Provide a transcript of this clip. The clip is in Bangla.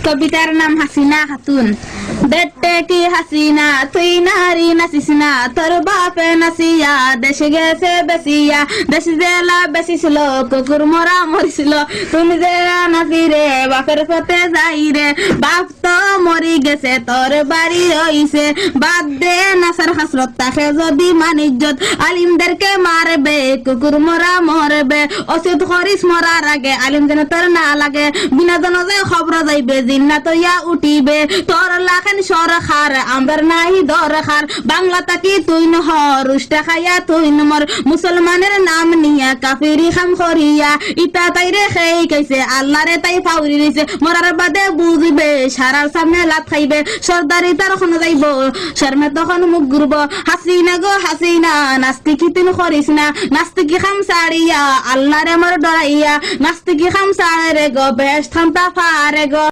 কবিতার নাম হাসিনা খাতুন। দেখতে কি হাসিনা তুই নারী নাচিস না, তোর বাপে নাচিয়া দেশে গেছে বেসিয়া, দেশে জেলা বেশিছিল কুকুর মরা মরিছিল, তুমি যে নাচি রে বাপের পথে যাই রে, বাপ তো মরি গেছে তোর বাড়ি রইছে, বাদ দে নাচার হাসরত তাকে যদি মানিজ্জত, আলিমদেরকে মারবে কুকুর মরা মরবে, অসিত করিস মরার আগে আলিম যেন তোর না লাগে, বিনা জন যে খবর যাইবে জিন্না তৈয়া উঠিবে, তোর লাখেন সরকার আমার নাই দরকার, বাংলা তাকি তুই নহ রুষ্টা খাইয়া তুই নমর, মুসলমানের নাম নিয়া কাফিরি খাম করিয়া, ইতা তাই রে খেই কাইছে আল্লাহ রে তাই ফাউরি রইছে, মরার বাদে বুঝবে সারার সামনে লাত খাইবে, সর্দারি তার খন যাইব শর্মে তখন মুখ ঘুরব, হাসিনা গো হাসিনা নাস্তিকি তুই করিস না, নাস্তিকি খাম সারিয়া আল্লাহ রে মর ডরাইয়া, নাস্তিকি খাম সারে গো বেশ থামতা ফারে গো।